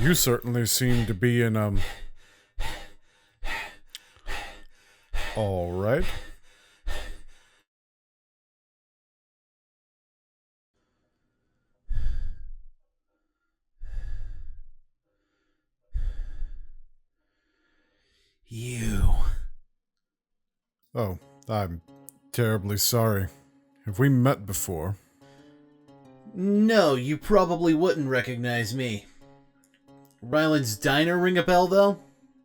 You certainly seem to be in, all right. You. Oh, I'm terribly sorry. Have we met before? No, you probably wouldn't recognize me. Ryland's Diner ring a bell, though?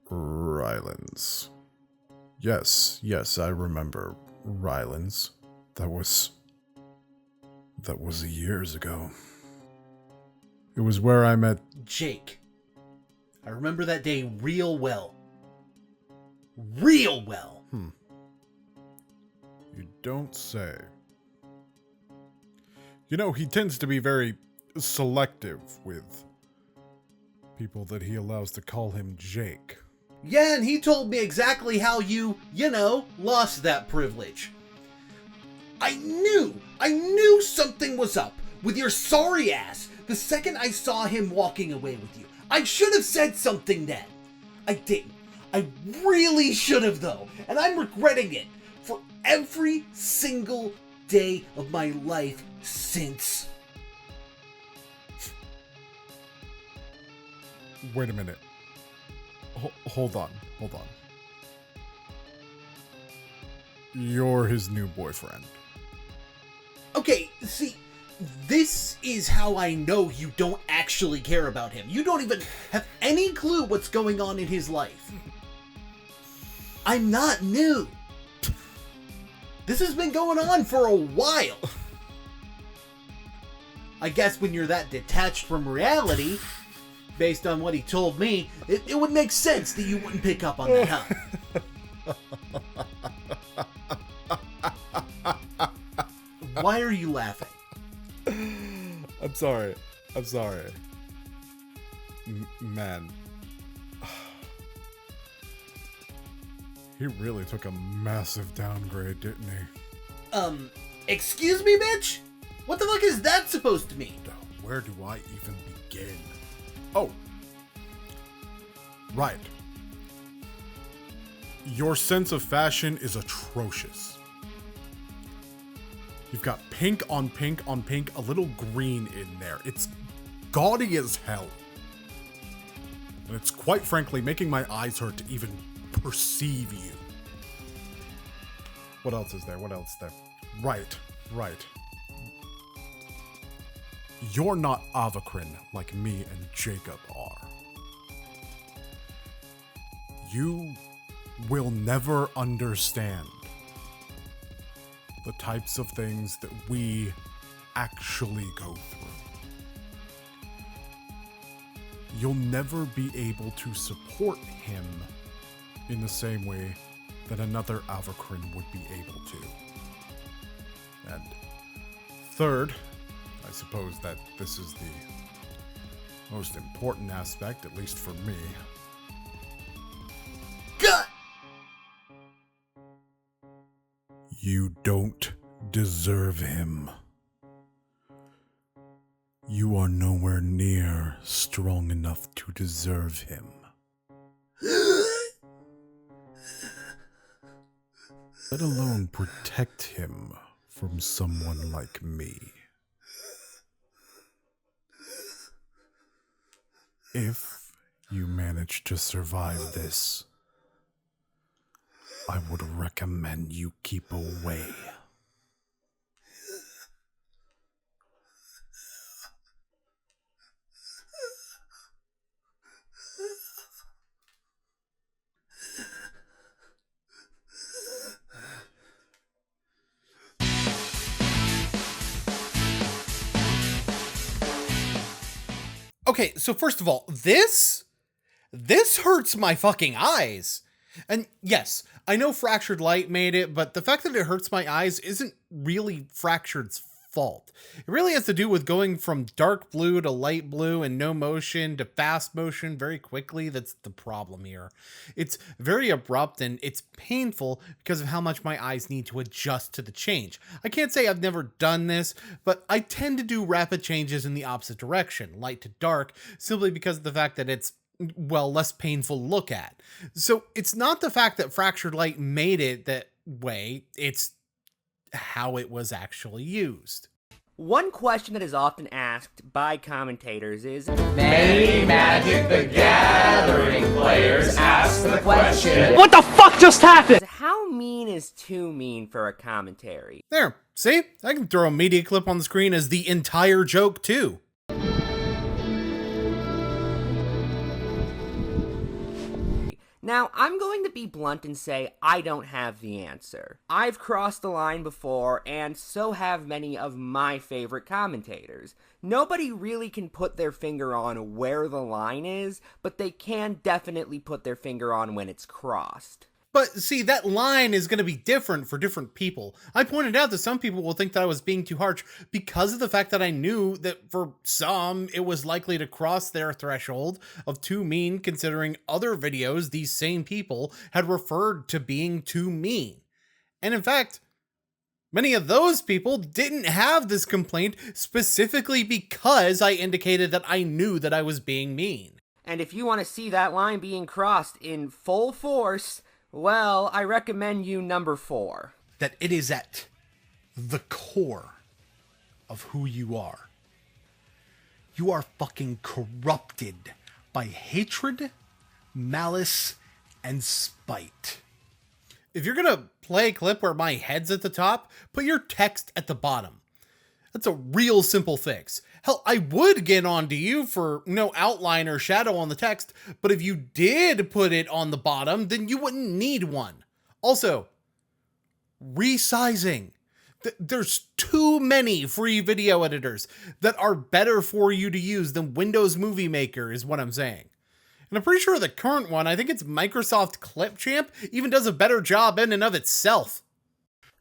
Rylands. Yes, I remember Rylands. That was years ago. It was where I met Jake. I remember that day real well. Real well! You don't say. You know, he tends to be very selective with people that he allows to call him Jake. Yeah, and he told me exactly how you lost that privilege. I knew something was up with your sorry ass the second I saw him walking away with you. I should have said something then. I didn't. I really should have, though, and I'm regretting it for every single day of my life since. Wait a minute. Hold on. You're his new boyfriend. Okay, see, this is how I know you don't actually care about him. You don't even have any clue what's going on in his life. I'm not new. This has been going on for a while. I guess when you're that detached from reality, based on what he told me, it would make sense that you wouldn't pick up on that, huh? Why are you laughing? I'm sorry. Man. He really took a massive downgrade, didn't he? Excuse me, bitch? What the fuck is that supposed to mean? Where do I even begin? Oh. Right. Your sense of fashion is atrocious. You've got pink on pink on pink, a little green in there. It's gaudy as hell. And it's quite frankly making my eyes hurt to even perceive you. What else is there? Right. You're not Avacrin like me and Jacob are. You will never understand the types of things that we actually go through. You'll never be able to support him in the same way that another Avacrin would be able to. And third, I suppose that this is the most important aspect, at least for me. God! You don't deserve him. You are nowhere near strong enough to deserve him. Let alone protect him from someone like me. If you manage to survive this, I would recommend you keep away. Okay, so first of all, this hurts my fucking eyes. And yes, I know Fractured Light made it, but the fact that it hurts my eyes isn't really Fractured's fault. It really has to do with going from dark blue to light blue and no motion to fast motion very quickly. That's the problem here. It's very abrupt and it's painful because of how much my eyes need to adjust to the change. I can't say I've never done this, but I tend to do rapid changes in the opposite direction, light to dark, simply because of the fact that it's, well, less painful to look at. So it's not the fact that fractured light made it that way, it's how it was actually used. One question that is often asked by commentators is, Many Magic the Gathering players ask the question, What the fuck just happened? how mean is too mean for a commentary? There, see? I can throw a media clip on the screen as the entire joke too. Now, I'm going to be blunt and say I don't have the answer. I've crossed the line before, and so have many of my favorite commentators. Nobody really can put their finger on where the line is, but they can definitely put their finger on when it's crossed. But see, that line is going to be different for different people. I pointed out that some people will think that I was being too harsh because of the fact that I knew that for some, it was likely to cross their threshold of too mean, considering other videos these same people had referred to being too mean. And in fact, many of those people didn't have this complaint specifically because I indicated that I knew that I was being mean. And if you want to see that line being crossed in full force, well, I recommend you number 4. That it is at the core of who you are. You are fucking corrupted by hatred, malice, and spite. If you're gonna play a clip where my head's at the top, put your text at the bottom. That's a real simple fix. Hell, I would get on to you for no outline or shadow on the text, but if you did put it on the bottom, then you wouldn't need one. Also, resizing. There's too many free video editors that are better for you to use than Windows Movie Maker is what I'm saying. And I'm pretty sure the current one, I think it's Microsoft Clipchamp, even does a better job in and of itself.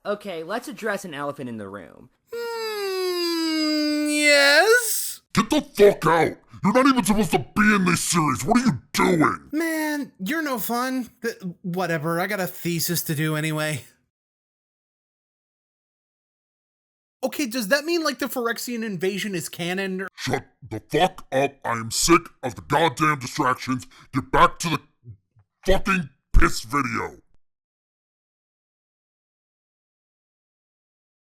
Okay, let's address an elephant in the room. Yes? Get the fuck out! You're not even supposed to be in this series. What are you doing? Man, you're no fun. Whatever, I got a thesis to do anyway. Okay, does that mean like the Phyrexian invasion is canon? Shut the fuck up. I am sick of the goddamn distractions. Get back to the fucking piss video.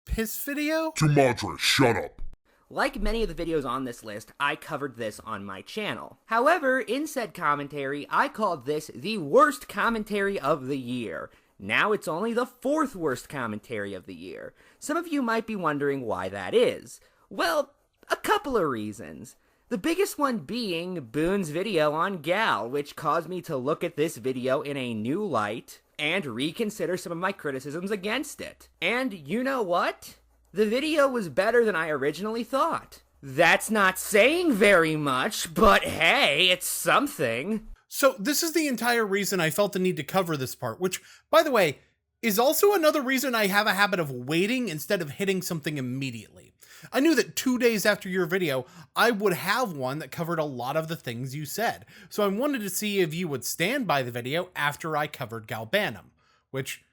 Piss video? To Madre, shut up. Like many of the videos on this list, I covered this on my channel. However, in said commentary, I called this the worst commentary of the year. Now it's only the 4th worst commentary of the year. Some of you might be wondering why that is. Well, a couple of reasons. The biggest one being Boon's video on Gal, which caused me to look at this video in a new light and reconsider some of my criticisms against it. And you know what? The video was better than I originally thought. That's not saying very much, but hey, it's something. So this is the entire reason I felt the need to cover this part, which, by the way, is also another reason I have a habit of waiting instead of hitting something immediately. I knew that 2 days after your video, I would have one that covered a lot of the things you said. So I wanted to see if you would stand by the video after I covered Galbanum, which,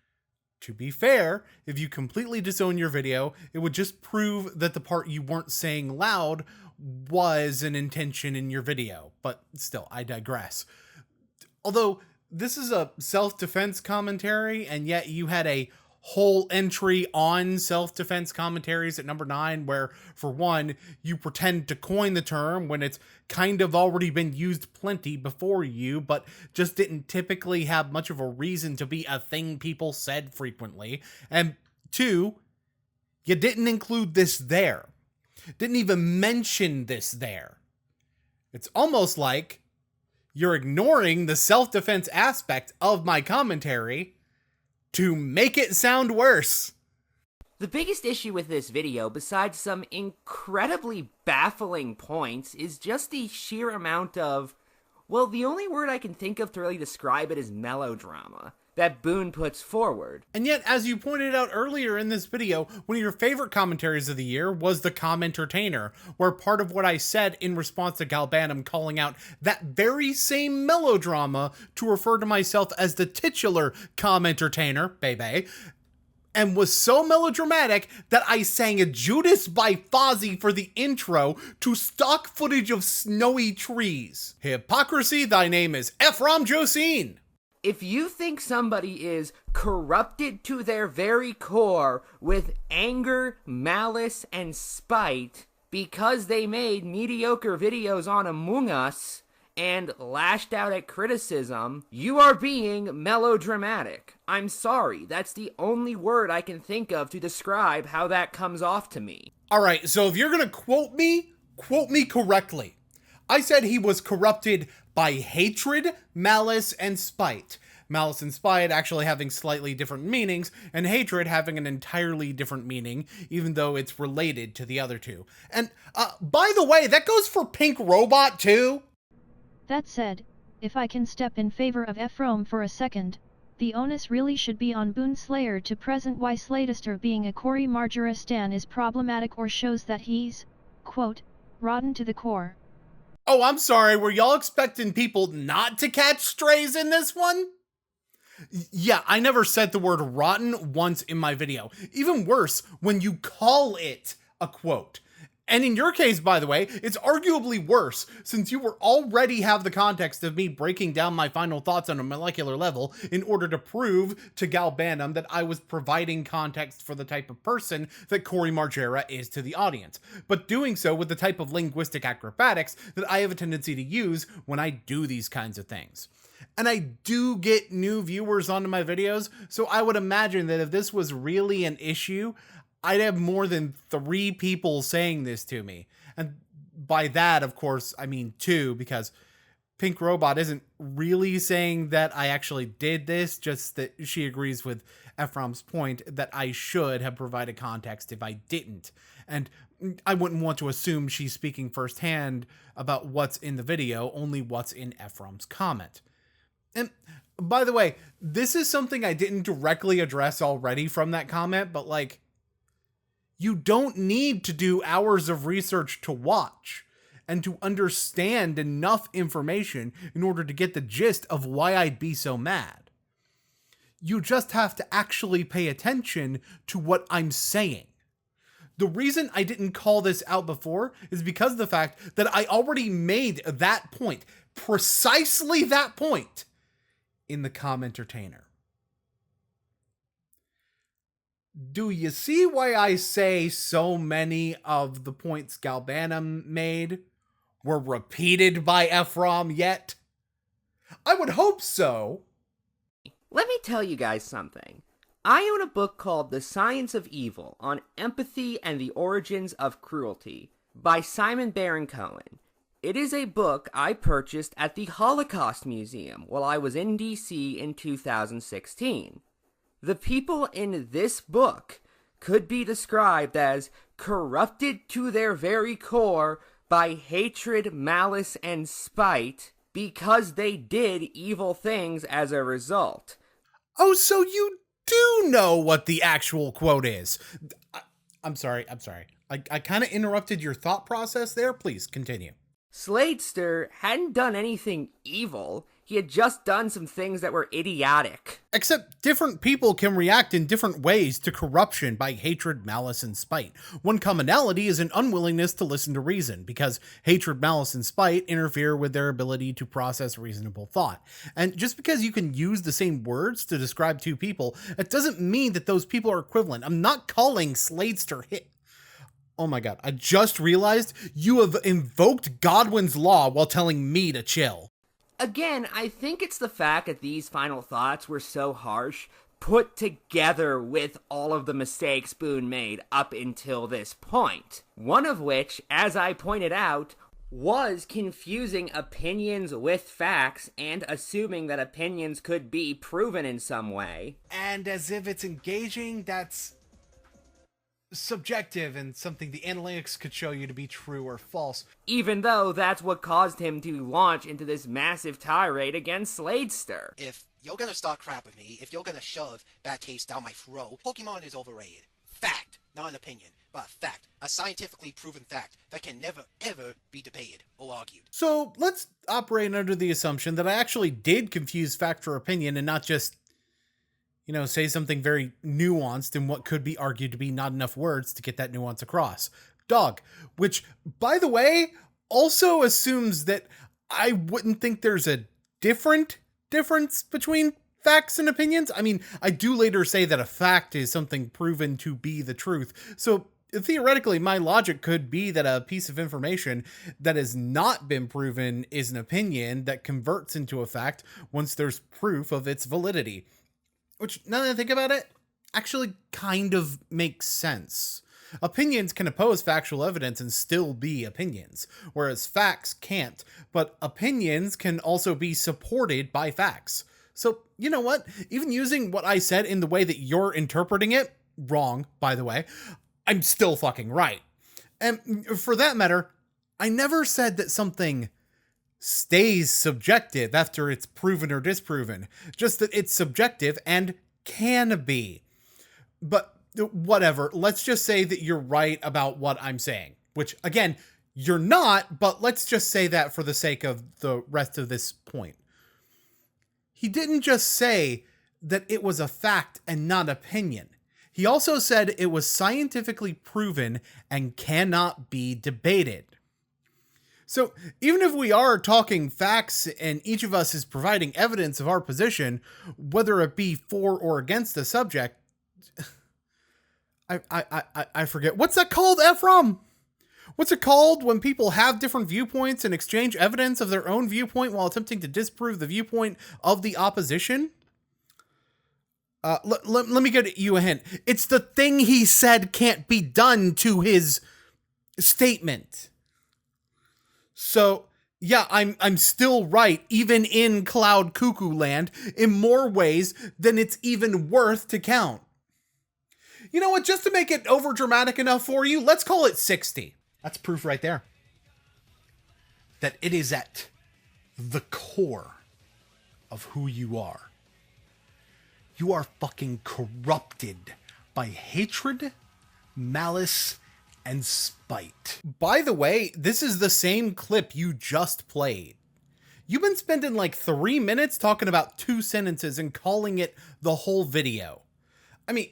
to be fair, if you completely disown your video, it would just prove that the part you weren't saying loud was an intention in your video. But still, I digress. Although, this is a self-defense commentary, and yet you had a whole entry on self-defense commentaries at number 9, where, for one, you pretend to coin the term when it's kind of already been used plenty before you, but just didn't typically have much of a reason to be a thing people said frequently. And 2, you didn't include this there. Didn't even mention this there. It's almost like you're ignoring the self-defense aspect of my commentary to make it sound worse. The biggest issue with this video, besides some incredibly baffling points, is just the sheer amount of, well, the only word I can think of to really describe it is melodrama. that Boon puts forward. And yet, as you pointed out earlier in this video, one of your favorite commentaries of the year was the Commentertainer, where part of what I said in response to Galbanum calling out that very same melodrama to refer to myself as the titular Commentertainer, baby, and was so melodramatic that I sang a Judas by Fozzy for the intro to stock footage of snowy trees. Hypocrisy, thy name is Ephraim Josine. If you think somebody is corrupted to their very core with anger, malice, and spite because they made mediocre videos on Among Us and lashed out at criticism, you are being melodramatic. I'm sorry, that's the only word I can think of to describe how that comes off to me. Alright, so if you're gonna quote me correctly. I said he was corrupted by hatred, malice, and spite. Malice and spite actually having slightly different meanings, and hatred having an entirely different meaning, even though it's related to the other two. And, by the way, that goes for Pink Robot too. That said, if I can step in favor of Ephraim for a second, the onus really should be on Boonslayer to present why Slatester being a Cory Margera stan is problematic or shows that he's, quote, rotten to the core. Oh, I'm sorry, were y'all expecting people not to catch strays in this one? Yeah, I never said the word rotten once in my video. Even worse, when you call it a quote. And in your case, by the way, it's arguably worse, since you were already have the context of me breaking down my final thoughts on a molecular level in order to prove to Galbanum that I was providing context for the type of person that Cory Margera is to the audience, but doing so with the type of linguistic acrobatics that I have a tendency to use when I do these kinds of things. And I do get new viewers onto my videos, so I would imagine that if this was really an issue, I'd have more than 3 people saying this to me. And by that, of course, I mean 2, because Pink Robot isn't really saying that I actually did this, just that she agrees with Ephraim's point that I should have provided context if I didn't. And I wouldn't want to assume she's speaking firsthand about what's in the video, only what's in Ephraim's comment. And by the way, this is something I didn't directly address already from that comment, but like, you don't need to do hours of research to watch and to understand enough information in order to get the gist of why I'd be so mad. You just have to actually pay attention to what I'm saying. The reason I didn't call this out before is because of the fact that I already made that point, precisely that point, in the Commentertainer. Do you see why I say so many of the points Galbanum made were repeated by Ephraim yet? I would hope so. Let me tell you guys something. I own a book called The Science of Evil on Empathy and the Origins of Cruelty by Simon Baron-Cohen. It is a book I purchased at the Holocaust Museum while I was in DC in 2016. The people in this book could be described as corrupted to their very core by hatred, malice, and spite because they did evil things as a result. Oh, so you do know what the actual quote is. I'm sorry. I kind of interrupted your thought process there. Please continue. Slatester hadn't done anything evil. He had just done some things that were idiotic. Except different people can react in different ways to corruption by hatred, malice, and spite. One commonality is an unwillingness to listen to reason, because hatred, malice, and spite interfere with their ability to process reasonable thought. And just because you can use the same words to describe 2 people, it doesn't mean that those people are equivalent. I'm not calling Slatester Oh my god, I just realized you have invoked Godwin's law while telling me to chill. Again, I think it's the fact that these final thoughts were so harsh, put together with all of the mistakes Boon made up until this point. One of which, as I pointed out, was confusing opinions with facts and assuming that opinions could be proven in some way. And as if it's engaging, that's subjective and something the analytics could show you to be true or false. Even though that's what caused him to launch into this massive tirade against Slatester. If you're gonna start crap with me if you're gonna shove bad taste down my throat. Pokemon is overrated. Fact, not an opinion, but a fact. A scientifically proven fact that can never, ever be debated or argued. So let's operate under the assumption that I actually did confuse fact for opinion and not just, say something very nuanced in what could be argued to be not enough words to get that nuance across. Dog, which, by the way, also assumes that I wouldn't think there's a difference between facts and opinions. I mean, I do later say that a fact is something proven to be the truth. So theoretically, my logic could be that a piece of information that has not been proven is an opinion that converts into a fact once there's proof of its validity. Which, now that I think about it, actually kind of makes sense. Opinions can oppose factual evidence and still be opinions, whereas facts can't. But opinions can also be supported by facts. So, you know what? Even using what I said in the way that you're interpreting it, wrong, by the way, I'm still fucking right. And for that matter, I never said that something stays subjective after it's proven or disproven, just that it's subjective and can be. But whatever, let's just say that you're right about what I'm saying, which again, you're not, but let's just say that for the sake of the rest of this point. He didn't just say that it was a fact and not opinion. He also said it was scientifically proven and cannot be debated. So even if we are talking facts and each of us is providing evidence of our position, whether it be for or against the subject, I forget. What's that called, Ephraim? What's it called when people have different viewpoints and exchange evidence of their own viewpoint while attempting to disprove the viewpoint of the opposition? Let me get you a hint. It's the thing he said can't be done to his statement. So, yeah, I'm still right, even in Cloud Cuckoo Land, in more ways than it's even worth to count. You know what, just to make it overdramatic enough for you, let's call it 60. That's proof right there. That it is at the core of who you are. You are fucking corrupted by hatred, malice, and spite. By the way, this is the same clip you just played. You've been spending like 3 minutes talking about 2 sentences and calling it the whole video. I mean,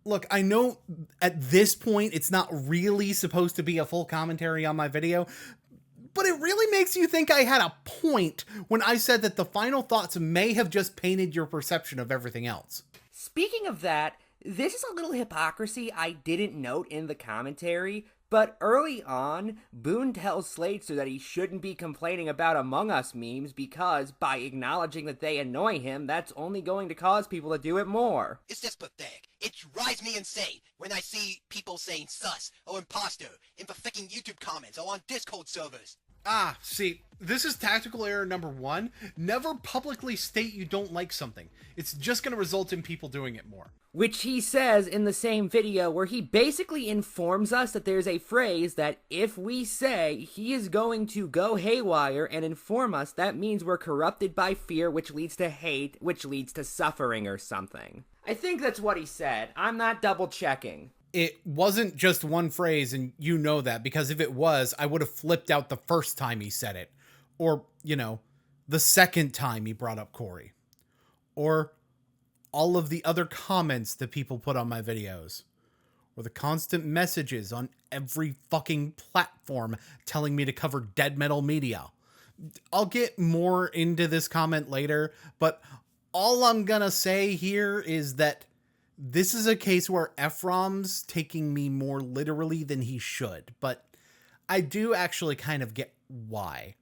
look, I know at this point it's not really supposed to be a full commentary on my video, but it really makes you think I had a point when I said that the final thoughts may have just painted your perception of everything else. Speaking of that, this is a little hypocrisy I didn't note in the commentary, but early on, Boon tells Slatester that he shouldn't be complaining about Among Us memes because by acknowledging that they annoy him, that's only going to cause people to do it more. It's just pathetic. It drives me insane when I see people saying sus or imposter in the fucking YouTube comments or on Discord servers. Ah, see, this is tactical error number 1. Never publicly state you don't like something. It's just going to result in people doing it more. Which he says in the same video where he basically informs us that there's a phrase that if we say he is going to go haywire and inform us, that means we're corrupted by fear, which leads to hate, which leads to suffering or something. I think that's what he said. I'm not double checking. It wasn't just one phrase, and you know that, because if it was, I would have flipped out the first time he said it. Or, the second time he brought up Corey. Or all of the other comments that people put on my videos. Or the constant messages on every fucking platform telling me to cover dead metal media. I'll get more into this comment later, but all I'm gonna say here is that this is a case where Ephraim's taking me more literally than he should, but I do actually kind of get why.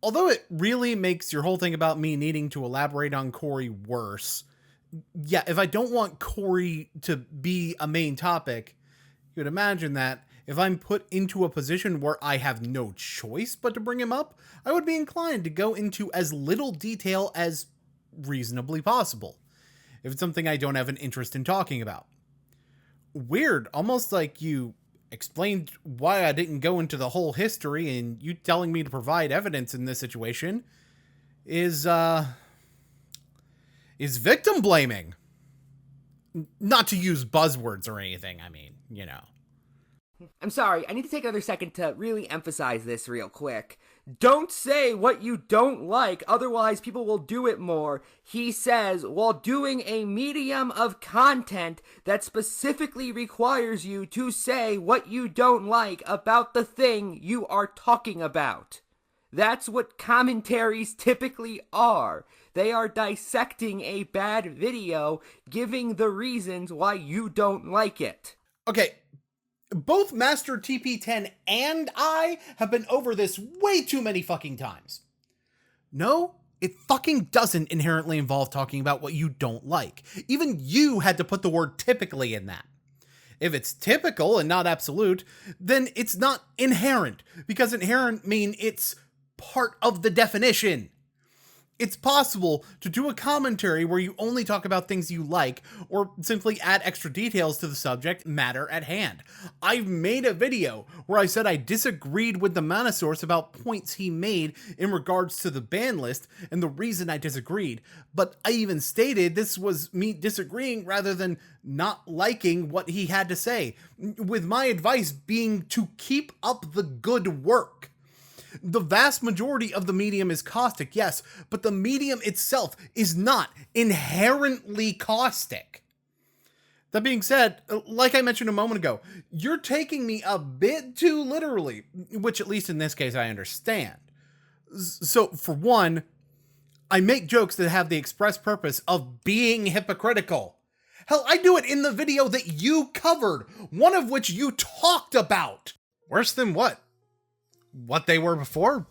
Although it really makes your whole thing about me needing to elaborate on Corey worse, yeah, if I don't want Corey to be a main topic, you would imagine that if I'm put into a position where I have no choice but to bring him up, I would be inclined to go into as little detail as reasonably possible, if it's something I don't have an interest in talking about. Weird, almost like you explained why I didn't go into the whole history, and you telling me to provide evidence in this situation is, is victim blaming. Not to use buzzwords or anything, I mean, you know. I'm sorry, I need to take another second to really emphasize this real quick. Don't say what you don't like, otherwise people will do it more. He says, while doing a medium of content that specifically requires you to say what you don't like about the thing you are talking about. That's what commentaries typically are. They are dissecting a bad video, giving the reasons why you don't like it. Okay, both Master TP10 and I have been over this way too many fucking times. No, it fucking doesn't inherently involve talking about what you don't like. Even you had to put the word typically in that. If it's typical and not absolute, then it's not inherent, because inherent mean it's part of the definition. It's possible to do a commentary where you only talk about things you like, or simply add extra details to the subject matter at hand. I've made a video where I said I disagreed with the Manosaurus about points he made in regards to the ban list and the reason I disagreed, but I even stated this was me disagreeing rather than not liking what he had to say, with my advice being to keep up the good work. The vast majority of the medium is caustic, yes, but the medium itself is not inherently caustic. That being said, like I mentioned a moment ago, you're taking me a bit too literally, which at least in this case I understand. So, for one, I make jokes that have the express purpose of being hypocritical. Hell, I do it in the video that you covered, one of which you talked about. Worse than what? What they were before?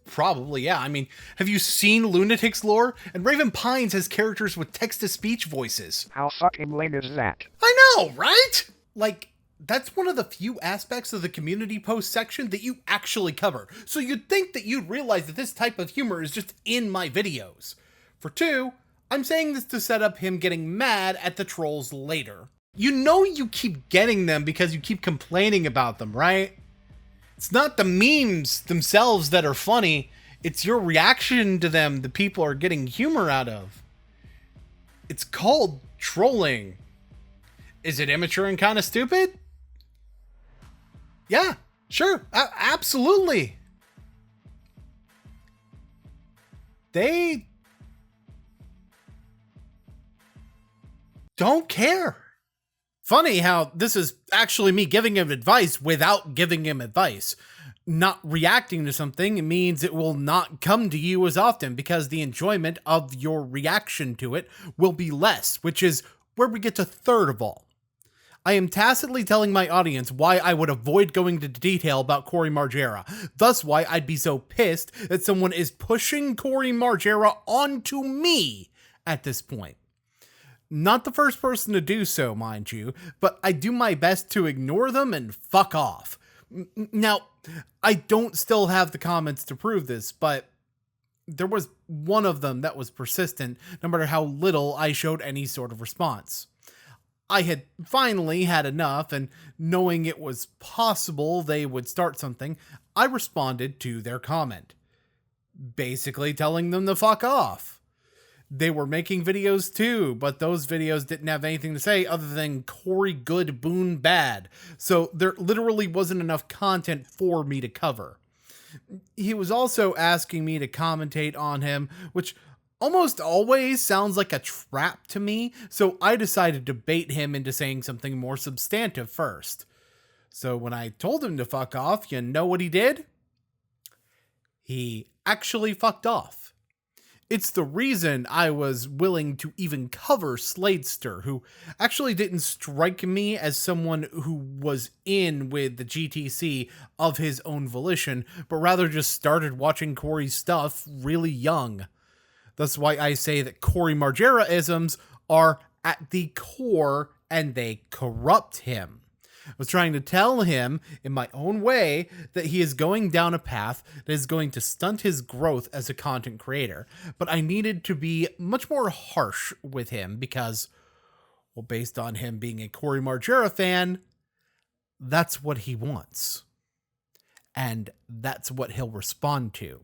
Probably, yeah. I mean, have you seen Lunatic's lore? And Raven Pines has characters with text-to-speech voices. How fucking lame is that? I know, right? Like, that's one of the few aspects of the community post section that you actually cover. So you'd think that you'd realize that this type of humor is just in my videos. For two, I'm saying this to set up him getting mad at the trolls later. You know you keep getting them because you keep complaining about them, right? It's not the memes themselves that are funny, it's your reaction to them that people are getting humor out of. It's called trolling. Is it immature and kind of stupid? Yeah, sure, absolutely. They don't care. Funny how this is actually me giving him advice without giving him advice. Not reacting to something means it will not come to you as often because the enjoyment of your reaction to it will be less, which is where we get to third of all. I am tacitly telling my audience why I would avoid going into detail about Cory Margera, thus why I'd be so pissed that someone is pushing Cory Margera onto me at this point. Not the first person to do so, mind you, but I do my best to ignore them and fuck off. Now, I don't still have the comments to prove this, but there was one of them that was persistent, no matter how little I showed any sort of response. I had finally had enough, and knowing it was possible they would start something, I responded to their comment, basically telling them to fuck off. They were making videos too, but those videos didn't have anything to say other than Cory good, Boon bad. So there literally wasn't enough content for me to cover. He was also asking me to commentate on him, which almost always sounds like a trap to me. So I decided to bait him into saying something more substantive first. So when I told him to fuck off, you know what he did? He actually fucked off. It's the reason I was willing to even cover Sladester, who actually didn't strike me as someone who was in with the GTC of his own volition, but rather just started watching Cory's stuff really young. That's why I say that Cory Margera-isms are at the core and they corrupt him. I was trying to tell him in my own way that he is going down a path that is going to stunt his growth as a content creator, but I needed to be much more harsh with him because, well, based on him being a Cory Margera fan, that's what he wants. And that's what he'll respond to.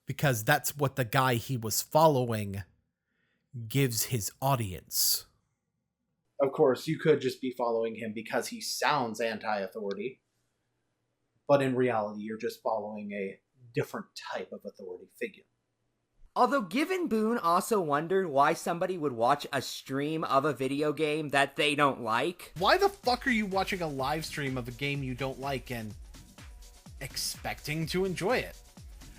Because that's what the guy he was following gives his audience. Of course, you could just be following him because he sounds anti-authority, but in reality, you're just following a different type of authority figure. Although given Boon also wondered why somebody would watch a stream of a video game that they don't like. Why the fuck are you watching a live stream of a game you don't like and expecting to enjoy it?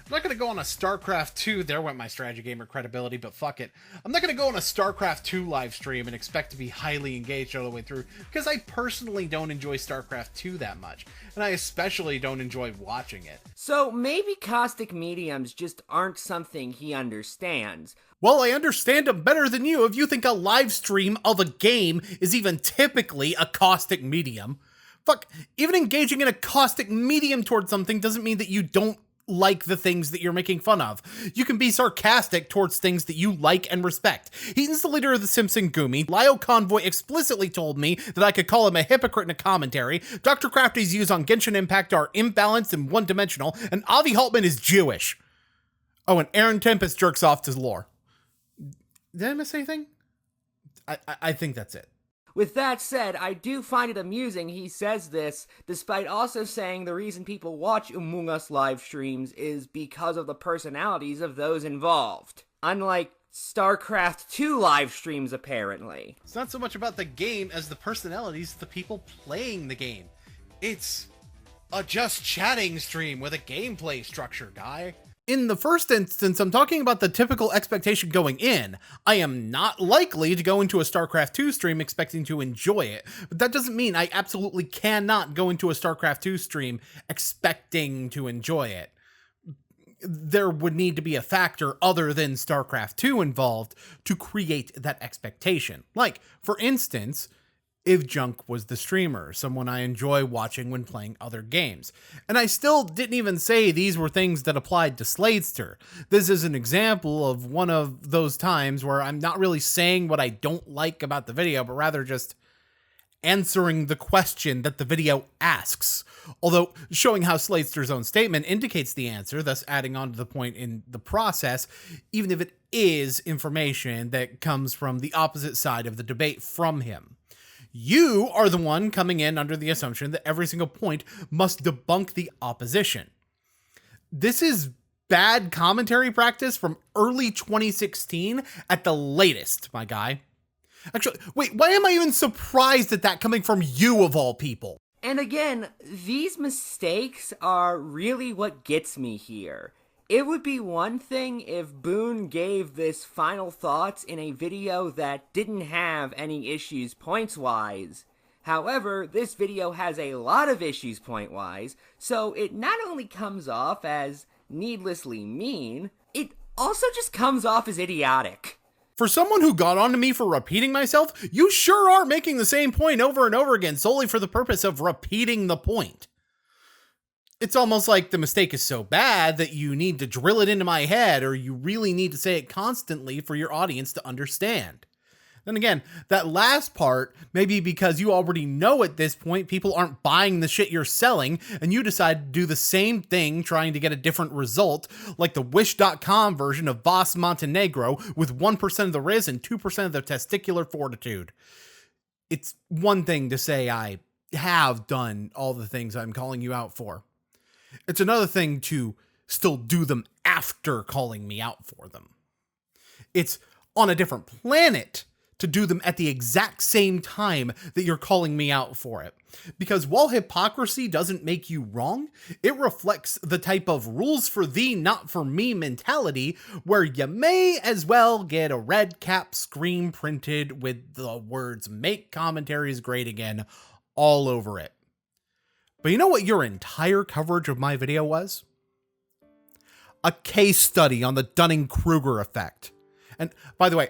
I'm not going to go on a StarCraft 2, there went my strategy gamer credibility, but fuck it. I'm not going to go on a StarCraft 2 live stream and expect to be highly engaged all the way through, because I personally don't enjoy StarCraft 2 that much, and I especially don't enjoy watching it. So maybe caustic mediums just aren't something he understands. Well, I understand them better than you if you think a live stream of a game is even typically a caustic medium. Fuck, even engaging in a caustic medium towards something doesn't mean that you don't like the things that you're making fun of. You can be sarcastic towards things that you like and respect. He's the leader of the Simpson Gumi. Lyle Convoy explicitly told me that I could call him a hypocrite in a commentary. Dr. Crafty's views on Genshin Impact are imbalanced and one-dimensional, and Avi Haltman is Jewish. Oh, and Aaron Tempest jerks off to lore. Did I miss anything? I think that's it. With that said, I do find it amusing he says this, despite also saying the reason people watch Among Us live streams is because of the personalities of those involved. Unlike StarCraft 2 live streams, apparently. It's not so much about the game as the personalities of the people playing the game. It's a just chatting stream with a gameplay structure, guy. In the first instance, I'm talking about the typical expectation going in. I am not likely to go into a StarCraft 2 stream expecting to enjoy it, but that doesn't mean I absolutely cannot go into a StarCraft 2 stream expecting to enjoy it. There would need to be a factor other than StarCraft 2 involved to create that expectation. Like, for instance, if Junk was the streamer, someone I enjoy watching when playing other games. And I still didn't even say these were things that applied to Sladester. This is an example of one of those times where I'm not really saying what I don't like about the video, but rather just answering the question that the video asks. Although showing how Sladester's own statement indicates the answer, thus adding on to the point in the process, even if it is information that comes from the opposite side of the debate from him. You are the one coming in under the assumption that every single point must debunk the opposition. This is bad commentary practice from early 2016 at the latest, my guy. Actually, wait, why am I even surprised at that coming from you of all people? And again, these mistakes are really what gets me here. It would be one thing if Boon gave this final thoughts in a video that didn't have any issues points-wise. However, this video has a lot of issues point-wise, so it not only comes off as needlessly mean, it also just comes off as idiotic. For someone who got onto me for repeating myself, you sure are making the same point over and over again solely for the purpose of repeating the point. It's almost like the mistake is so bad that you need to drill it into my head, or you really need to say it constantly for your audience to understand. Then again, that last part may be because you already know at this point people aren't buying the shit you're selling, and you decide to do the same thing trying to get a different result, like the Wish.com version of Voss Montenegro with 1% of the Riz and 2% of the testicular fortitude. It's one thing to say I have done all the things I'm calling you out for. It's another thing to still do them after calling me out for them. It's on a different planet to do them at the exact same time that you're calling me out for it. Because while hypocrisy doesn't make you wrong, it reflects the type of rules for thee, not for me mentality, where you may as well get a red cap screen printed with the words "Make commentaries great again" all over it. But you know what your entire coverage of my video was? A case study on the Dunning-Kruger effect. And by the way,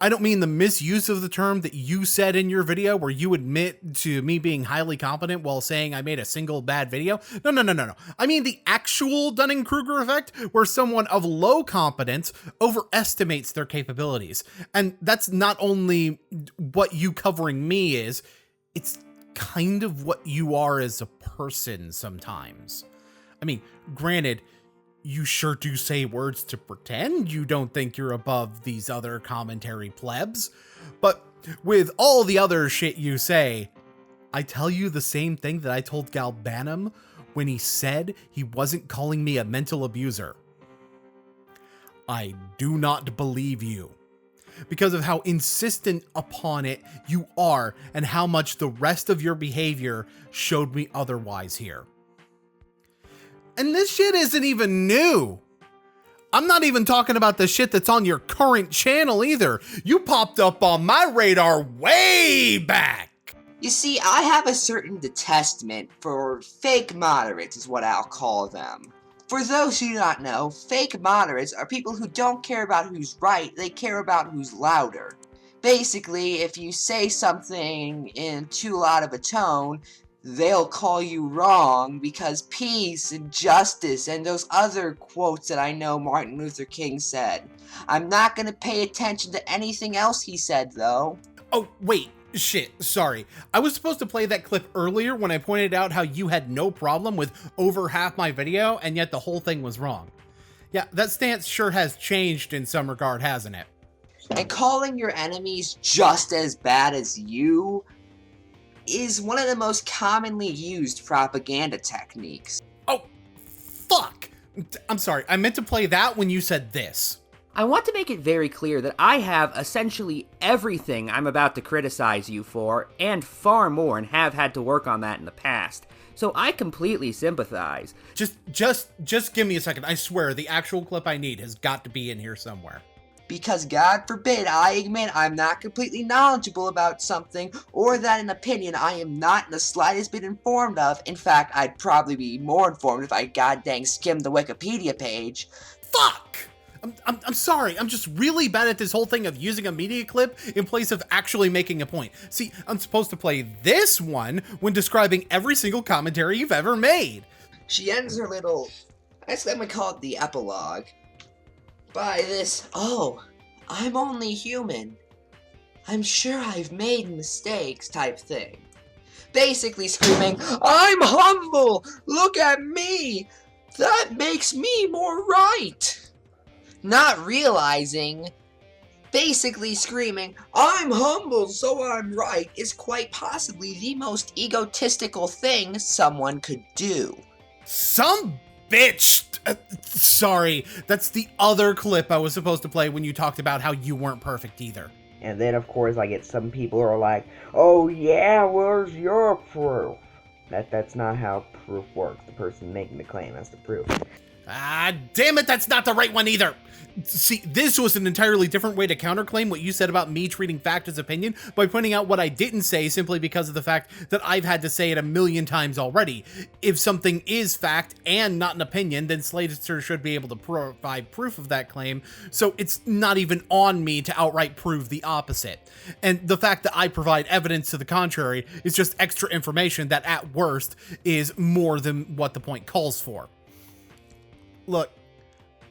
I don't mean the misuse of the term that you said in your video where you admit to me being highly competent while saying I made a single bad video. No. I mean the actual Dunning-Kruger effect where someone of low competence overestimates their capabilities. And that's not only what you covering me is, it's kind of what you are as a person sometimes. I mean, granted, you sure do say words to pretend you don't think you're above these other commentary plebs. But with all the other shit you say, I tell you the same thing that I told Galbanum when he said he wasn't calling me a mental abuser. I do not believe you, because of how insistent upon it you are and how much the rest of your behavior showed me otherwise here. And this shit isn't even new. I'm not even talking about the shit that's on your current channel either. You popped up on my radar way back. You see, I have a certain detestment for fake moderates is what I'll call them. For those who do not know, fake moderates are people who don't care about who's right, they care about who's louder. Basically, if you say something in too loud of a tone, they'll call you wrong because peace and justice and those other quotes that I know Martin Luther King said. I'm not gonna pay attention to anything else he said, though. Oh, wait. Shit, sorry. I was supposed to play that clip earlier when I pointed out how you had no problem with over half my video, and yet the whole thing was wrong. Yeah, that stance sure has changed in some regard, hasn't it? And calling your enemies just as bad as you is one of the most commonly used propaganda techniques. Oh, fuck! I'm sorry, I meant to play that when you said this. I want to make it very clear that I have essentially everything I'm about to criticize you for, and far more, and have had to work on that in the past. So I completely sympathize. Just give me a second. I swear, the actual clip I need has got to be in here somewhere. Because God forbid I admit I'm not completely knowledgeable about something, or that an opinion I am not in the slightest bit informed of. In fact, I'd probably be more informed if I goddamn skimmed the Wikipedia page. Fuck! I'm sorry, I'm just really bad at this whole thing of using a media clip in place of actually making a point. See, I'm supposed to play this one when describing every single commentary you've ever made. She ends her little, I guess let me call it the epilogue, by this, oh, I'm only human. I'm sure I've made mistakes type thing. Basically screaming, I'm humble! Look at me! That makes me more right! Not realizing, basically screaming, I'm humble so I'm right, is quite possibly the most egotistical thing someone could do. Some bitch! Sorry, that's the other clip I was supposed to play when you talked about how you weren't perfect either. And then, of course, I get some people who are like, oh yeah, where's your proof? That's not how proof works. The person making the claim has the proof. Ah, damn it, that's not the right one either! See, this was an entirely different way to counterclaim what you said about me treating fact as opinion by pointing out what I didn't say simply because of the fact that I've had to say it a million times already. If something is fact and not an opinion, then Slater should be able to provide proof of that claim, so it's not even on me to outright prove the opposite. And the fact that I provide evidence to the contrary is just extra information that at worst is more than what the point calls for. Look,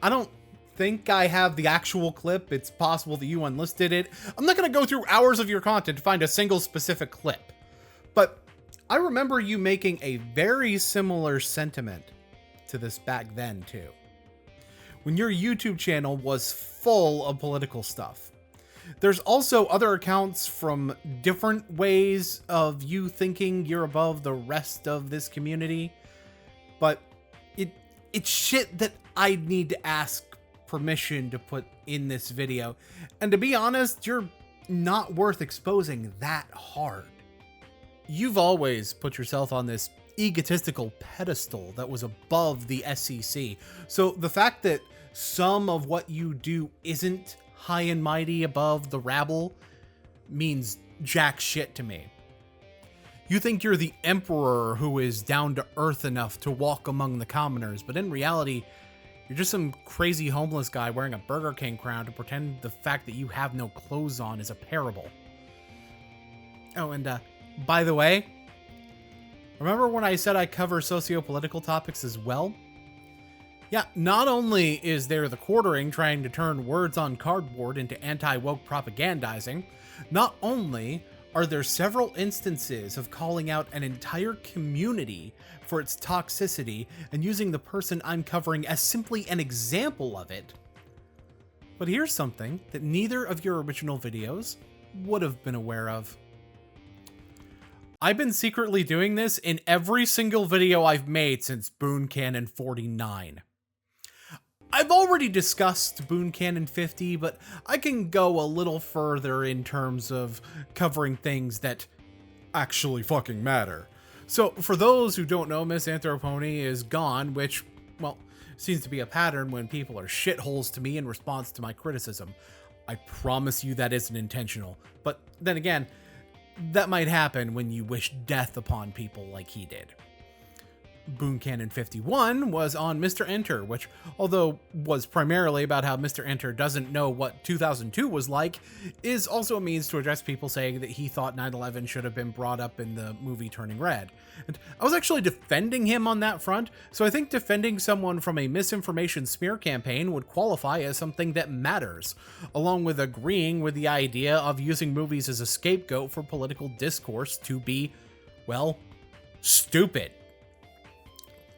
I don't think I have the actual clip. It's possible that you unlisted it. I'm not going to go through hours of your content to find a single specific clip. But I remember you making a very similar sentiment to this back then, too. When your YouTube channel was full of political stuff. There's also other accounts from different ways of you thinking you're above the rest of this community. But it's shit that I need to ask permission to put in this video. And to be honest, you're not worth exposing that hard. You've always put yourself on this egotistical pedestal that was above the SEC. So the fact that some of what you do isn't high and mighty above the rabble means jack shit to me. You think you're the emperor who is down to earth enough to walk among the commoners, but in reality, you're just some crazy homeless guy wearing a Burger King crown to pretend the fact that you have no clothes on is a parable. Oh, and by the way, remember when I said I cover socio-political topics as well? Yeah, not only is there the quartering trying to turn words on cardboard into anti-woke propagandizing, not only are there several instances of calling out an entire community for its toxicity and using the person I'm covering as simply an example of it. But here's something that neither of your original videos would have been aware of. I've been secretly doing this in every single video I've made since Boon Canon 49. I've already discussed Boon Canon 50, but I can go a little further in terms of covering things that actually fucking matter. So, for those who don't know, Miss Anthropony is gone, which, well, seems to be a pattern when people are shitholes to me in response to my criticism. I promise you that isn't intentional. But then again, that might happen when you wish death upon people like he did. Boon Canon 51 was on Mr. Enter, which, although was primarily about how Mr. Enter doesn't know what 2002 was like, is also a means to address people saying that he thought 9/11 should have been brought up in the movie Turning Red. And I was actually defending him on that front, so I think defending someone from a misinformation smear campaign would qualify as something that matters, along with agreeing with the idea of using movies as a scapegoat for political discourse to be, well, stupid.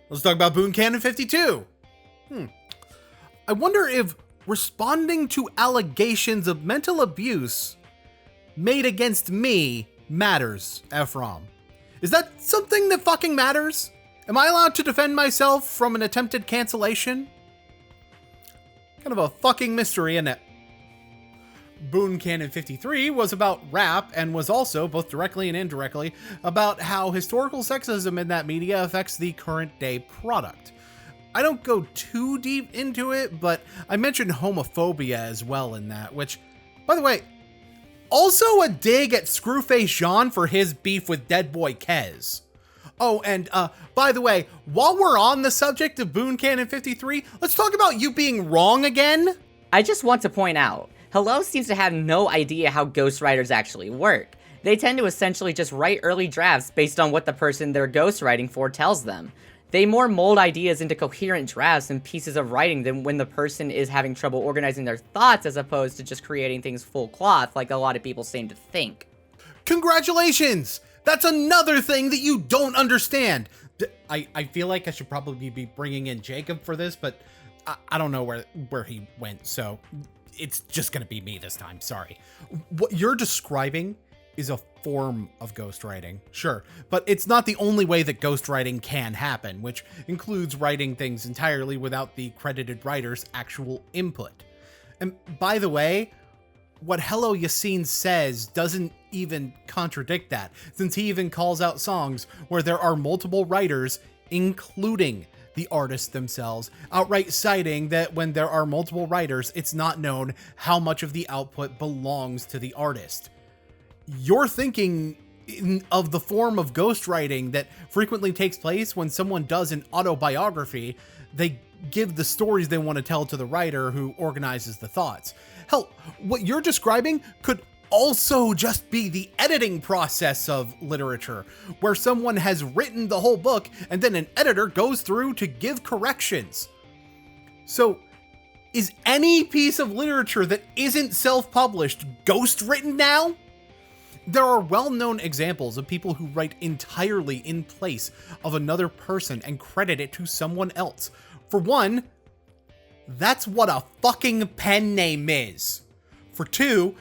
Let's talk about Boon Canon 52. I wonder if responding to allegations of mental abuse made against me matters, Ephraim. Is that something that fucking matters? Am I allowed to defend myself from an attempted cancellation? Kind of a fucking mystery, isn't it? Boon Canon 53 was about rap and was also, both directly and indirectly, about how historical sexism in that media affects the current day product. I don't go too deep into it, but I mentioned homophobia as well in that, which, by the way, also a dig at Screwface Jean for his beef with Dead Boy Kez. Oh, and by the way, while we're on the subject of Boon Canon 53, let's talk about you being wrong again. I just want to point out, Hello seems to have no idea how ghostwriters actually work. They tend to essentially just write early drafts based on what the person they're ghostwriting for tells them. They more mold ideas into coherent drafts and pieces of writing than when the person is having trouble organizing their thoughts as opposed to just creating things full cloth like a lot of people seem to think. Congratulations! That's another thing that you don't understand. I feel like I should probably be bringing in Jacob for this, but I don't know where he went, so it's just gonna be me this time, sorry. What you're describing is a form of ghostwriting, sure, but it's not the only way that ghostwriting can happen, which includes writing things entirely without the credited writer's actual input. And by the way, what Hello Yassine says doesn't even contradict that, since he even calls out songs where there are multiple writers, including the artists themselves, outright citing that when there are multiple writers, it's not known how much of the output belongs to the artist. You're thinking of the form of ghostwriting that frequently takes place when someone does an autobiography. They give the stories they want to tell to the writer who organizes the thoughts. Hell, what you're describing could also just be the editing process of literature, where someone has written the whole book and then an editor goes through to give corrections. So, is any piece of literature that isn't self-published ghost-written now? There are well-known examples of people who write entirely in place of another person and credit it to someone else. For one, that's what a fucking pen name is. For two,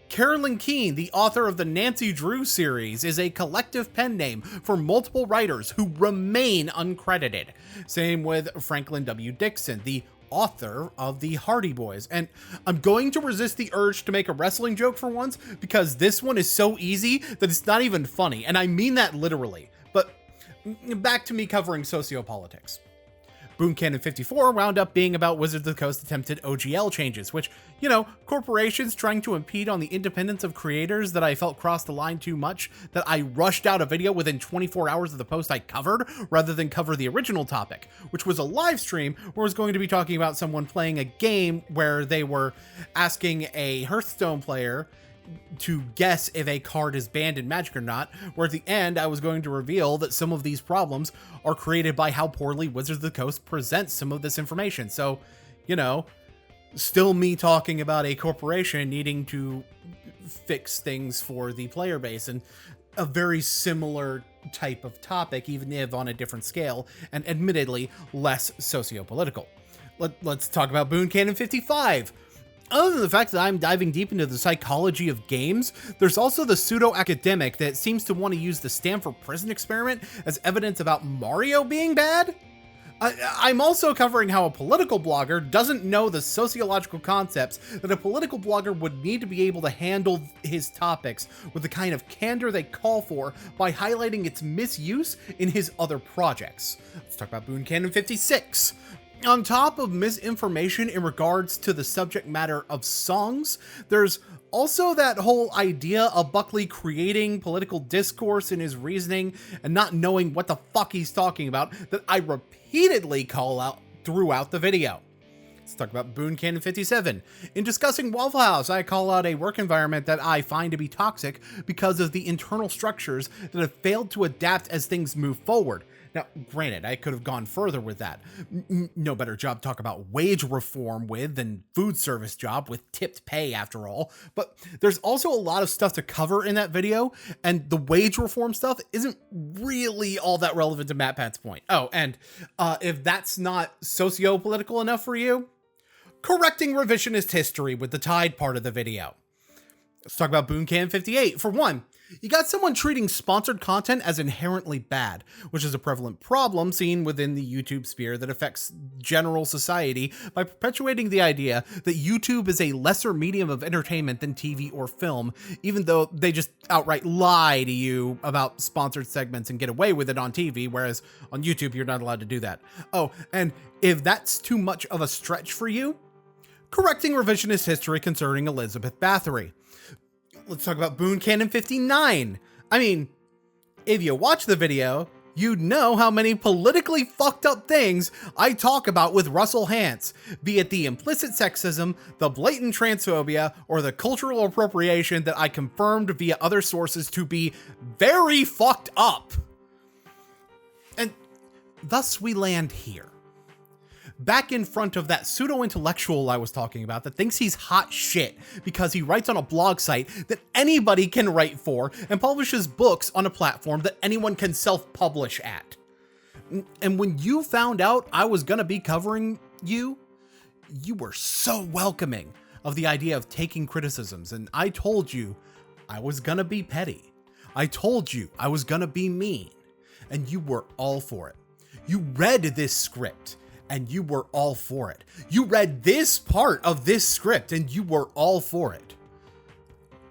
Carolyn Keene, the author of the Nancy Drew series, is a collective pen name for multiple writers who remain uncredited. Same with Franklin W. Dixon, the author of the Hardy Boys. And I'm going to resist the urge to make a wrestling joke for once, because this one is so easy that it's not even funny, and I mean that literally. But back to me covering sociopolitics. Boon Canon 54 wound up being about Wizards of the Coast attempted OGL changes, which, you know, corporations trying to impede on the independence of creators that I felt crossed the line too much, that I rushed out a video within 24 hours of the post I covered, rather than cover the original topic, which was a live stream where I was going to be talking about someone playing a game where they were asking a Hearthstone player to guess if a card is banned in Magic or not, where at the end I was going to reveal that some of these problems are created by how poorly Wizards of the Coast presents some of this information. So, you know, still me talking about a corporation needing to fix things for the player base, and a very similar type of topic, even if on a different scale, and admittedly less socio-political. Let's talk about Boon Canon 55. Other than the fact that I'm diving deep into the psychology of games, there's also the pseudo-academic that seems to want to use the Stanford prison experiment as evidence about Mario being bad. I'm also covering how a political blogger doesn't know the sociological concepts that a political blogger would need to be able to handle his topics with the kind of candor they call for by highlighting its misuse in his other projects. Let's talk about Boon Canon 56. On top of misinformation in regards to the subject matter of songs, there's also that whole idea of Buckley creating political discourse in his reasoning and not knowing what the fuck he's talking about that I repeatedly call out throughout the video. Let's talk about Boon Canon 57. In discussing Waffle House, I call out a work environment that I find to be toxic because of the internal structures that have failed to adapt as things move forward. Now, granted, I could have gone further with that. No better job to talk about wage reform with than food service job with tipped pay after all. But there's also a lot of stuff to cover in that video, and the wage reform stuff isn't really all that relevant to MatPat's point. Oh, and if that's not socio-political enough for you, correcting revisionist history with the Tide part of the video. Let's talk about Boon Canon 58. For one, you got someone treating sponsored content as inherently bad, which is a prevalent problem seen within the YouTube sphere that affects general society by perpetuating the idea that YouTube is a lesser medium of entertainment than TV or film, even though they just outright lie to you about sponsored segments and get away with it on TV, whereas on YouTube you're not allowed to do that. Oh, and if that's too much of a stretch for you, correcting revisionist history concerning Elizabeth Bathory. Let's talk about Boon Canon 59. I mean, if you watch the video, you'd know how many politically fucked up things I talk about with Russell Hantz, be it the implicit sexism, the blatant transphobia, or the cultural appropriation that I confirmed via other sources to be very fucked up. And thus we land here. Back in front of that pseudo-intellectual I was talking about that thinks he's hot shit because he writes on a blog site that anybody can write for and publishes books on a platform that anyone can self-publish at. And when you found out I was gonna be covering you, you were so welcoming of the idea of taking criticisms, and I told you I was gonna be petty. I told you I was gonna be mean, and you were all for it. You read this script, and you were all for it. You read this part of this script and you were all for it.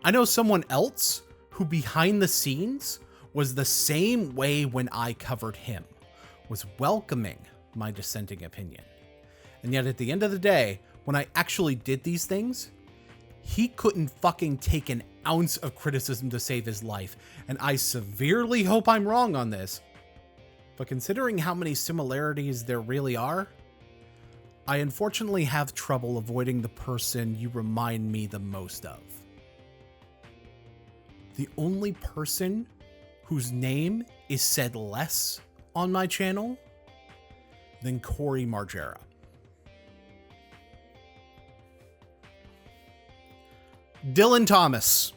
I know someone else who behind the scenes was the same way when I covered him, was welcoming my dissenting opinion. And yet at the end of the day, when I actually did these things, he couldn't fucking take an ounce of criticism to save his life. And I severely hope I'm wrong on this, but considering how many similarities there really are, I unfortunately have trouble avoiding the person you remind me the most of. The only person whose name is said less on my channel than Corey Margera. Dylan Thomas.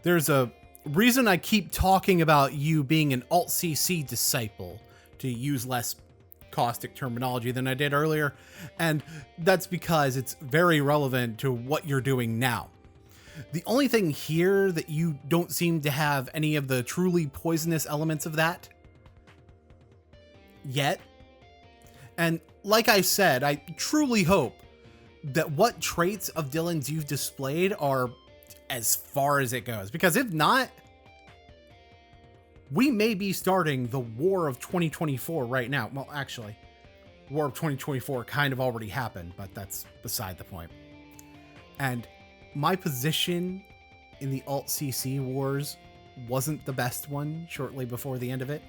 There's a reason I keep talking about you being an Alt-CC disciple, to use less caustic terminology than I did earlier, and that's because it's very relevant to what you're doing now. The only thing here that you don't seem to have any of the truly poisonous elements of that yet, and like I said, I truly hope that what traits of Dylan's you've displayed are as far as it goes, because if not, we may be starting the war of 2024 right now. Well, actually, war of 2024 kind of already happened, but that's beside the point. And my position in the Alt-CC wars wasn't the best one shortly before the end of it,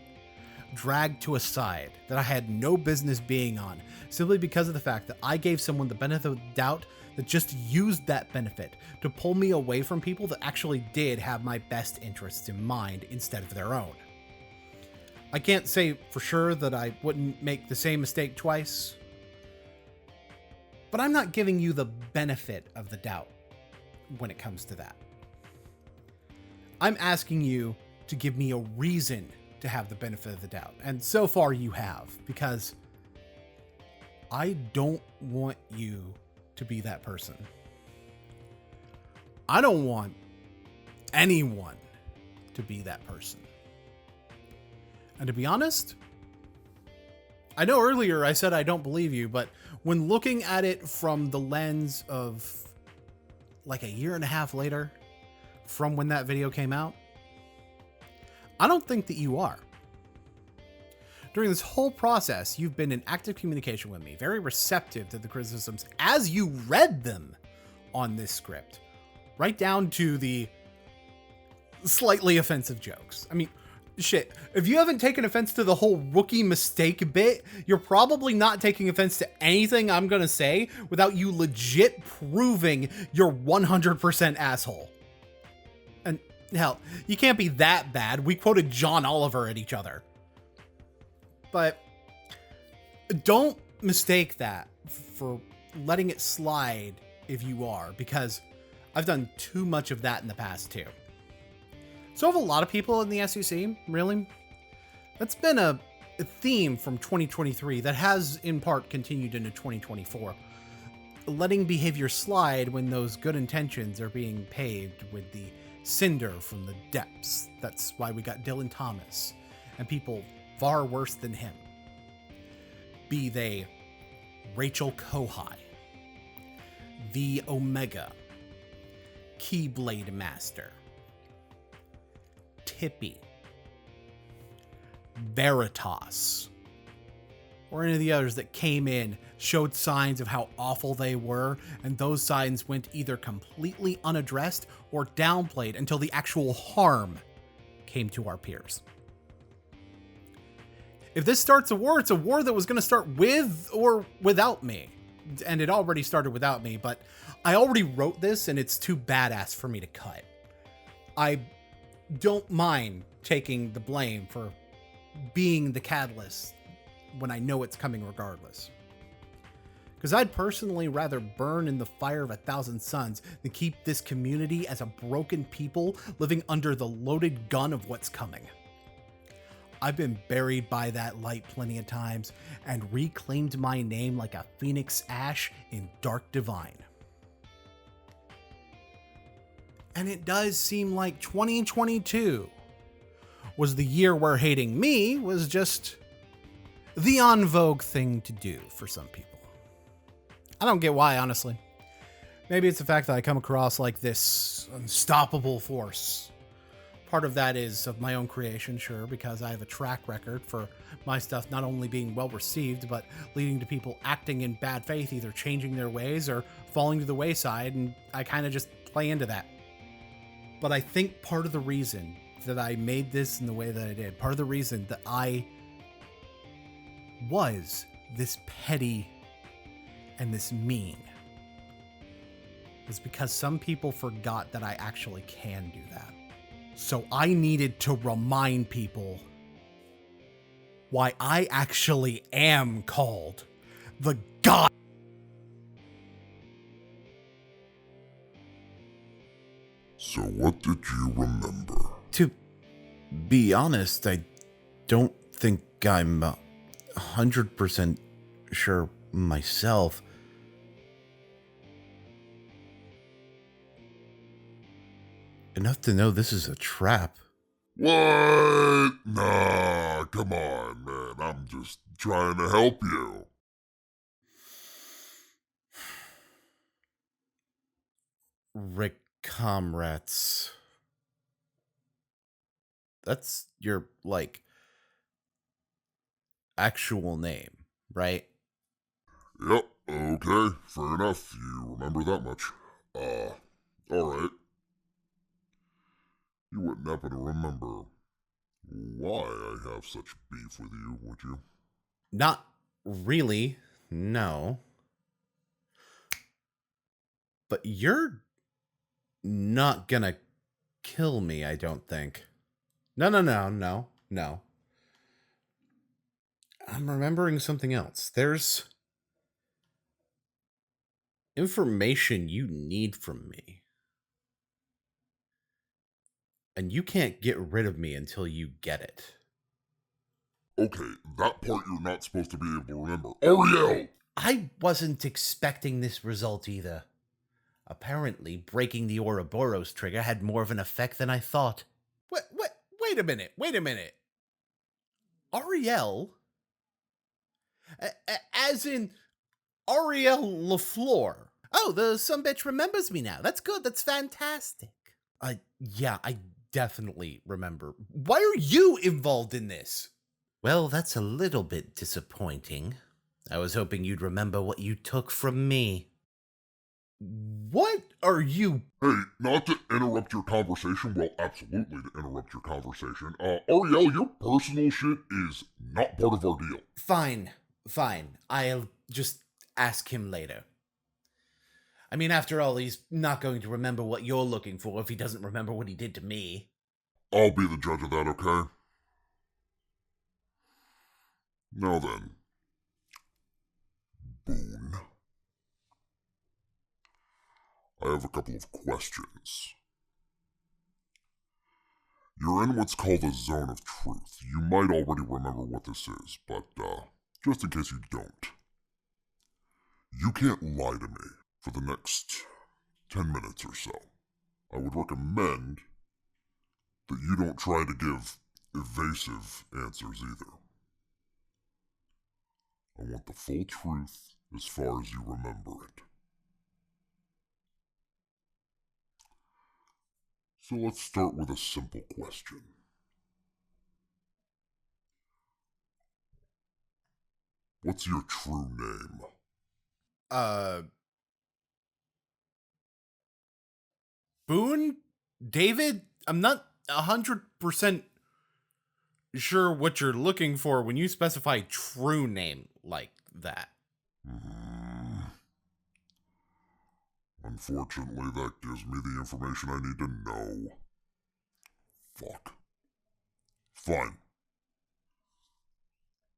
dragged to a side that I had no business being on, simply because of the fact that I gave someone the benefit of the doubt that just used that benefit to pull me away from people that actually did have my best interests in mind instead of their own. I can't say for sure that I wouldn't make the same mistake twice, but I'm not giving you the benefit of the doubt. when it comes to that. I'm asking you to give me a reason to have the benefit of the doubt. And so far you have, because I don't want you to be that person. I don't want anyone to be that person. And to be honest, I know earlier I said I don't believe you, but when looking at it from the lens of like a year and a half later from when that video came out, I don't think that you are. During this whole process, you've been in active communication with me, very receptive to the criticisms as you read them on this script, right down to the slightly offensive jokes. I mean, shit, if you haven't taken offense to the whole rookie mistake bit, you're probably not taking offense to anything I'm gonna say without you legit proving you're 100% asshole. And hell, you can't be that bad. We quoted John Oliver at each other. But don't mistake that for letting it slide if you are, because I've done too much of that in the past too. So have a lot of people in the SEC, really. That's been a theme from 2023 that has in part continued into 2024. Letting behavior slide when those good intentions are being paved with the cinder from the depths. That's why we got Dylan Thomas and people far worse than him. Be they Rachel Kohai, the Omega, Keyblade Master, Tippy, Veritas, or any of the others that came in, showed signs of how awful they were, and those signs went either completely unaddressed or downplayed until the actual harm came to our peers. If this starts a war, it's a war that was going to start with or without me. And it already started without me, but I already wrote this and it's too badass for me to cut. I don't mind taking the blame for being the catalyst when I know it's coming regardless. Because I'd personally rather burn in the fire of 1,000 suns than keep this community as a broken people living under the loaded gun of what's coming. I've been buried by that light plenty of times and reclaimed my name like a phoenix ash in Dark Divine. And it does seem like 2022 was the year where hating me was just the en vogue thing to do for some people. I don't get why, honestly. Maybe it's the fact that I come across like this unstoppable force. Part of that is of my own creation, sure, because I have a track record for my stuff not only being well received, but leading to people acting in bad faith, either changing their ways or falling to the wayside, and I kind of just play into that. But I think part of the reason that I made this in the way that I did, part of the reason that I was this petty and this mean, was because some people forgot that I actually can do that. So I needed to remind people why I actually am called the God. So what did you remember? To be honest, I don't think I'm 100% sure myself. Enough to know this is a trap. What? Nah, come on, man. I'm just trying to help you. Rick Comrades. That's your, like, actual name, right? Yep, okay, fair enough. You remember that much. Alright. You wouldn't happen to remember why I have such beef with you, would you? Not really, no. But you're not gonna kill me, I don't think. No. I'm remembering something else. There's information you need from me. And you can't get rid of me until you get it. Okay, that part you're not supposed to be able to remember. Ariel! I wasn't expecting this result either. Apparently, breaking the Ouroboros trigger had more of an effect than I thought. Wait a minute. Ariel? As in, Ariel LaFleur. Oh, the sumbitch remembers me now. That's good, that's fantastic. Yeah, I definitely remember. Why are you involved in this? Well, that's a little bit disappointing. I was hoping you'd remember what you took from me. What are you... Hey, not to interrupt your conversation, well, absolutely to interrupt your conversation. Ariel, your personal shit is not part of our deal. Fine. I'll just ask him later. I mean, after all, he's not going to remember what you're looking for if he doesn't remember what he did to me. I'll be the judge of that, okay? Now then, Boon. I have a couple of questions. You're in what's called a zone of truth. You might already remember what this is, but just in case you don't. You can't lie to me for the next 10 minutes or so. I would recommend that you don't try to give evasive answers either. I want the full truth as far as you remember it. So let's start with a simple question. What's your true name? Boon? David? I'm not 100% sure what you're looking for when you specify true name like that. Unfortunately, that gives me the information I need to know. Fuck. Fine.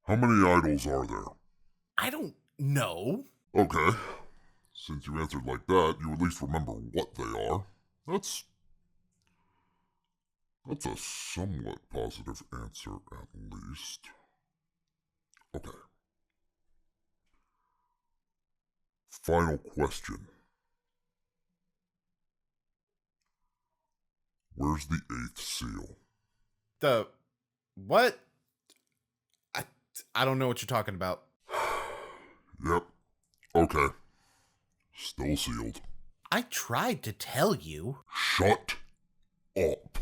How many idols are there? I don't know. Okay. Since you answered like that, you at least remember what they are. That's a somewhat positive answer, at least. Okay. Final question. Where's the 8th seal? The... what? I don't know what you're talking about. Yep. Okay. Still sealed. I tried to tell you. Shut up.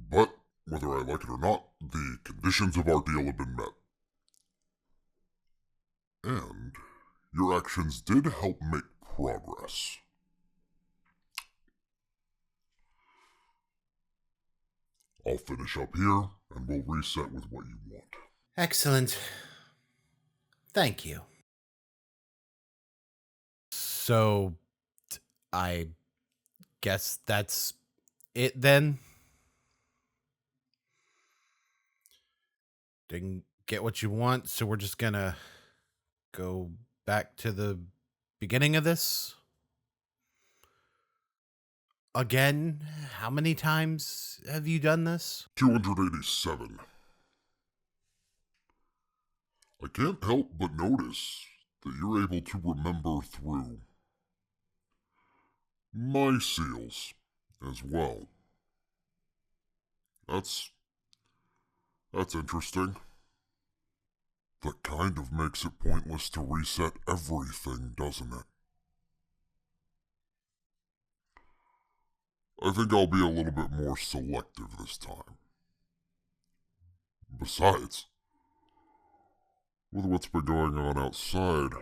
But, whether I like it or not, the conditions of our deal have been met. And your actions did help make progress. I'll finish up here, and we'll reset with what you want. Excellent. Thank you. So, I guess that's it then? Didn't get what you want, so we're just gonna go back to the beginning of this? Again? How many times have you done this? 287. I can't help but notice that you're able to remember through my seals as well. That's interesting. That kind of makes it pointless to reset everything, doesn't it? I think I'll be a little bit more selective this time. Besides, with what's been going on outside,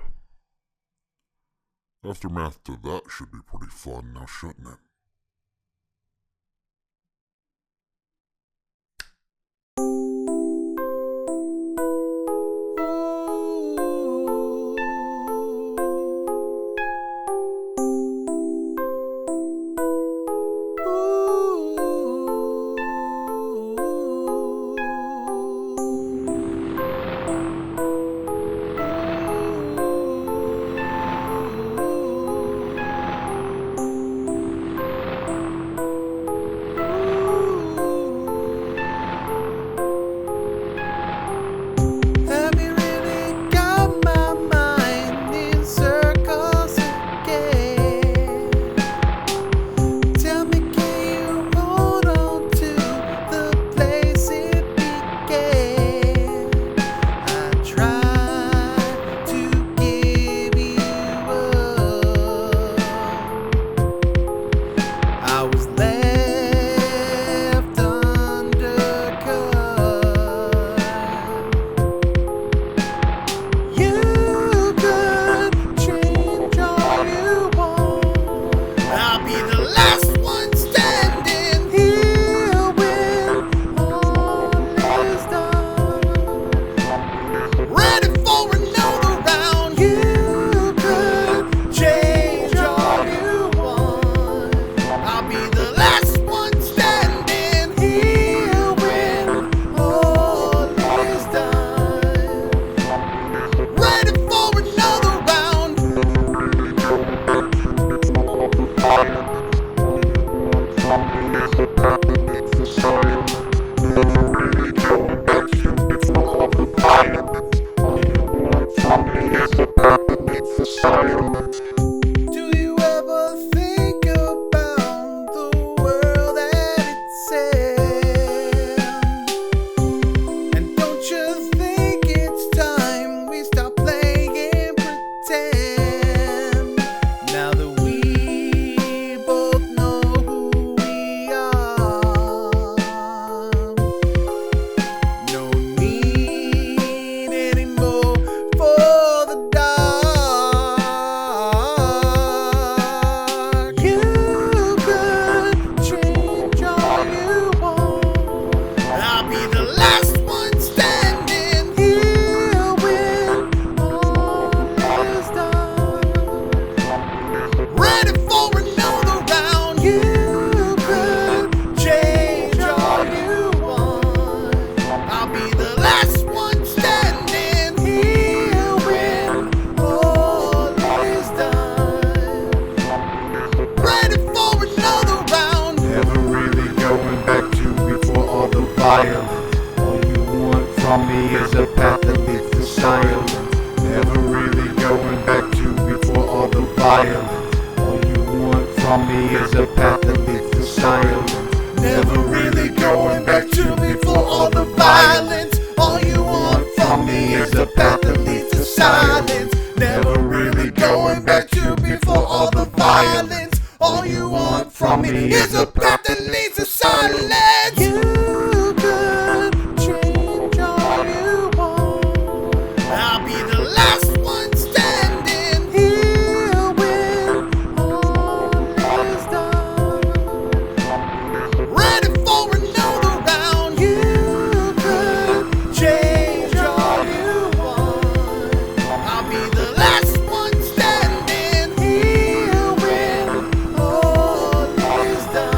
aftermath to that should be pretty fun now, shouldn't it? Do you ever think about the world that it's in? And don't you think it's time we stop playing pretend? Now that we both know who we are, no need anymore for the dark. You could change all you want. I'll be the last one standing here when all is done. Ready for another round. You could change all you want. I'll be the last one standing here when all is done. Ready for another round. Never really going back to before all the violence. All you want from me is a path that leads to silence. Never really going back to before all the violence. All you want from me is a path that leads to silence. Never really going back to before all the violence. All you want from me is a path that leads to silence. Never really going back to before all the violence. All you want from me is a path that leads to silence. You could change all you want. I'll be the last one standing here when all is done. Ready for another round. You could change all you want. I'll be the last one standing here when all is done.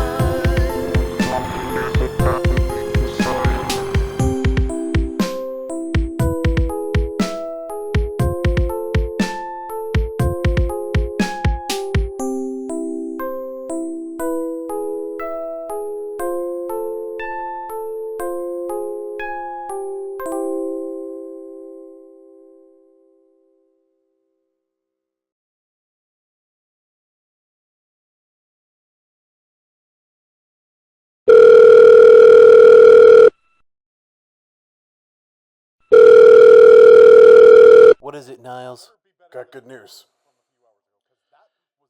What is it, Niles? Got good news.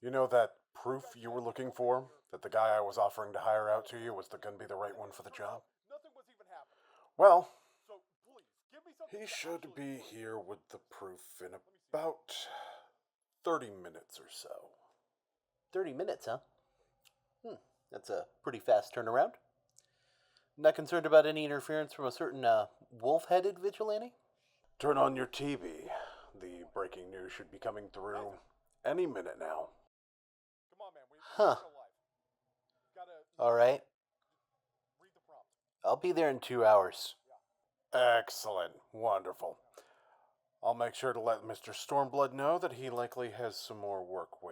You know that proof you were looking for? That the guy I was offering to hire out to you was going to be the right one for the job? Well, he should be here with the proof in about 30 minutes or so. 30 minutes, huh? That's a pretty fast turnaround. Not concerned about any interference from a certain wolf-headed vigilante? Turn on your TV. The breaking news should be coming through any minute now. Huh. All right. I'll be there in 2 hours. Excellent. Wonderful. I'll make sure to let Mr. Stormblood know that he likely has some more work